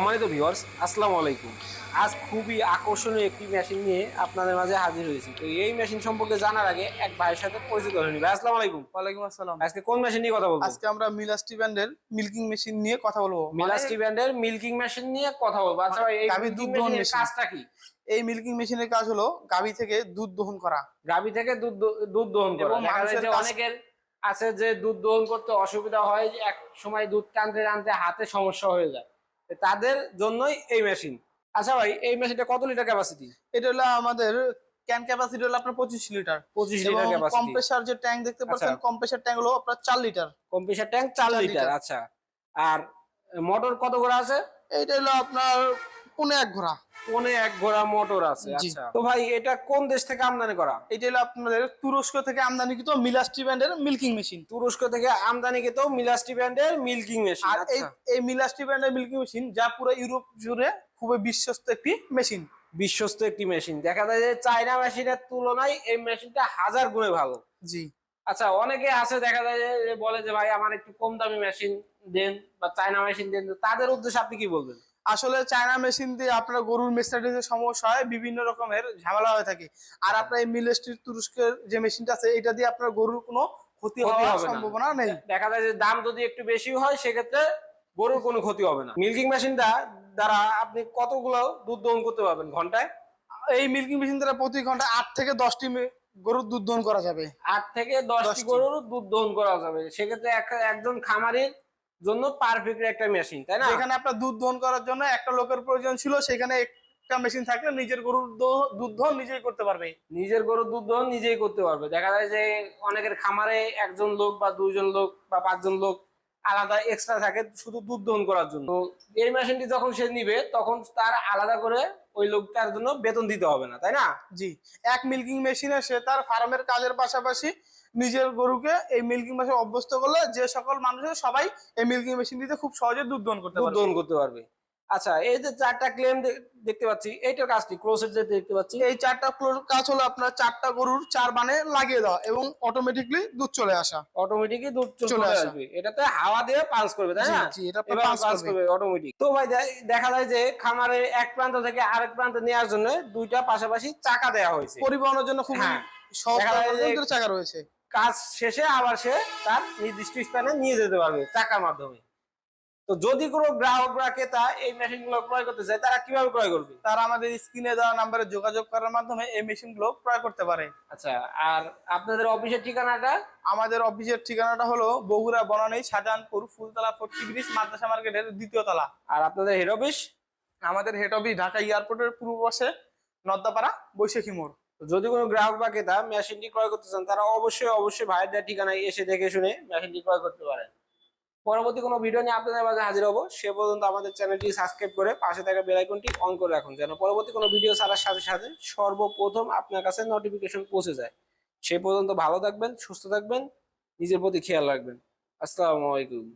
সম্মানিত ভিউয়ার্স, আসসালামু আলাইকুম। আজ খুবই আকর্ষণীয় একটি মেশিন নিয়ে আপনাদের মাঝে হাজির হয়েছি। তো এই মেশিন সম্পর্কে জানার আগে এক ভাইয়ের সাথে পরিচিত হয়ে নিই। ভাই, আসসালামু আলাইকুম। ওয়ালাইকুম আসসালাম। আজকে কোন মেশিন নিয়ে কথা বলবো? আজকে আমরা মিলাস্টি ব্র্যান্ডের মিল্কিং মেশিন নিয়ে কথা বলবো। মিলাস্টি ব্র্যান্ডের মিল্কিং মেশিন নিয়ে কথা বলবো। আচ্ছা ভাই, এই গাভীর মিল্কিং দুধ দহন মেশিনের মেশিন। কাজটা কি? এই মিল্কিং মেশিনের কাজ হলো গাভী থেকে দুধ দহন করা গাভী থেকে দুধ দহন করা। এবং দেখা যায় মানুষের যে কাছ অনেকের আছে যে দুধ দহন করতে অসুবিধা হয়, যে এক সময় দুধ টানতে টানতে হাতে সমস্যা হয়ে যায়, তো তাদের জন্যই এই মেশিন। আচ্ছা ভাই, এই মেশিনটা কত লিটার ক্যাপাসিটি? এটা হলো আমাদের ক্যান ক্যাপাসিটি হলো আপনার 25 লিটার। 25 লিটার এবং ক্যাপাসিটি। কম্প্রেসার যে ট্যাঙ্ক দেখতে আচ্ছা, পাচ্ছেন, কম্প্রেসার ট্যাঙ্ক হলো আপনার 4 litre. Compressor tank 4 litre. 4 litre. আচ্ছা, আর মোটর কত ঘোড়া আছে? এইটা হলো আপনার 1.5 ঘোড়া। পৌনে 1 ঘোড়া মোটর আছে। জি। আচ্ছা, তো ভাই এটা কোন দেশ থেকে আমদানি করা? এটা হলো আপনাদের তুরস্ক থেকে আমদানিকৃত মিলাস্টি ব্র্যান্ডের মিল্কিং মেশিন। তুরস্ক থেকে আমদানিকৃত মিলাস্টি ব্র্যান্ডের মিল্কিং মেশিন। আর এই আচ্ছা, এই মিলাস্টি ব্র্যান্ডের মিল্কিং মেশিন যা পুরো ইউরোপ জুড়ে খুবই বিশ্বস্ত একটি মেশিন। বিশ্বস্ত একটি মেশিন। দেখা যায় যে চায়না মেশিনের তুলনায় এই মেশিনটা হাজার গুণে ভালো। জি। আচ্ছা, অনেকে আছে দেখা যায় যে বলে যে ভাই আমার একটু কম দামি মেশিন দেন বা চায়না মেশিন দেন, তো তাদের উদ্দেশ্যে আপনি কি বলবেন? আসলে চায়না মেশিন দিয়ে আপনার গরুর মেস্টাইটিসের সমস্যা হয়, বিভিন্ন রকমের ঝামেলা হয়ে থাকে। আর আপনার এই মিলস্টির তুরস্কের যে মেশিনটা আছে, এটা দিয়ে আপনার গরুর কোনো ক্ষতি ক্ষতি হওয়ার হবে না। সম্ভাবনা নেই। দেখা যায় যে দাম যদি একটু বেশি হয়, সেক্ষেত্রে গরুর কোনো ক্ষতি হবে না। মিল্কিং মেশিনটা দ্বারা আপনি কতগুলো দুধ দহন করতে পারবেন ঘন্টায়? এই মিল্কিং মেশিন দ্বারা প্রতি ঘন্টায় 8 থেকে 10টি গরুর দুধ দহন করা যাবে। 8 থেকে 10টি 10টি। গরুর দুধ দহন করা যাবে। সেক্ষেত্রে একজন খামারির জন্য পারফেক্ট একটা মেশিন, তাই না? যেখানে আপনার দুধ দহন করার জন্য একটা লোকের প্রয়োজন ছিল, সেখানে একটা মেশিন থাকলে নিজের গরুর দুধ দহন নিজেই করতে পারবে। নিজের গরুর দুধ দহন নিজেই করতে পারবে। দেখা যায় যে অনেকের খামারে একজন লোক বা দুইজন লোক বা 5জন লোক আলাদা এক্সট্রা থাকে শুধু দুধ দহন করার জন্য। তো এই মেশিনটি যখন সে নিবে, তখন তার আলাদা করে ওই লোকটার জন্য বেতন দিতে হবে না, তাই না? জি। এক মিল্কিং মেশিনে সে তার ফার্মের কাজের পাশাপাশি নিজের গরুকে এই মিল্কিং মেশিন অভ্যস্ত করলে যে সকল মানুষের সবাই এই মিল্কিং মেশিন দিতে খুব সহজে দুধ দহন করতে দুধ পারবে। দহন করতে পারবে। আচ্ছা, এই যে 4টা ক্লেম দেখতে পাচ্ছি, এইটার কাজটি ক্রোসেট যে দেখতে পাচ্ছি, এই চারটা কাজ হলো আপনার চারটা গরুর 4 বানে লাগিয়ে দেওয়া এবং অটোমেটিকলি দুধ চলে আসা। অটোমেটিকই দুধ চলে চলে আসা। আসবে। এটাতে হাওয়া দিয়ে পাঞ্চ করবে, তাই জি না? জি, এটা এবার পাস পাঞ্চ করবে। করবে অটোমেটিক। তো ভাই দেখা যায় যে খামারের এক প্রান্ত থেকে আরেক প্রান্তে নেওয়ার জন্য দুইটা পাশাপাশি চাকা দেওয়া হয়েছে। পরিবহনের জন্য খুবই হ্যাঁ, সহজ দেখা যায় যে দুটো চাকা রয়েছে। কাজ শেষে আবার সে তার নির্দিষ্ট স্থানে নিয়ে যেতে পারবে চাকার মাধ্যমে। তো যদি কোনো গ্রাহক বা ক্রেতা এই মেশিন গুলো ক্রয় করতে চায়, তারা কিভাবে ক্রয় করবে? তারা আমাদের স্ক্রিনে দেওয়া নাম্বারে যোগাযোগ করার মাধ্যমে এই মেশিনগুলো ক্রয় করতে পারে। আচ্ছা, আর আপনাদের অফিসের ঠিকানাটা? আমাদের অফিসের ঠিকানাটা হলো বগুড়া বনানী শাহজাহানপুর ফুলতলা 40 ব্রিজ মাদ্রাসা মার্কেটের 2য় তলা। আর আপনাদের হেড অফিস? আমাদের হেড অফিস ঢাকা এয়ারপোর্টের পূর্ব পাশে নদ্দাপাড়া বৈশাখী মোড়। যদি কোনো গ্রাহক বা ক্রেতা মেশিনটি ক্রয় করতে চান, তারা অবশ্যই ভাইয়ের দেওয়া ঠিকানায় এসে দেখে শুনে মেশিনটি ক্রয় করতে পারেন। পরবর্তী কোনো ভিডিও নিয়ে আপনাদের মাঝে হাজির হবো। সে পর্যন্ত আমাদের চ্যানেলটি সাবস্ক্রাইব করে পাশে থাকা বেল আইকনটি অন করে রাখুন, যেন পরবর্তী কোনো ভিডিও ছাড়ার সাথে সাথে সর্বপ্রথম আপনার কাছে নোটিফিকেশন পৌঁছে যায়। সে পর্যন্ত ভালো থাকবেন, সুস্থ থাকবেন, নিজের প্রতি খেয়াল রাখবেন। আসসালামু আলাইকুম।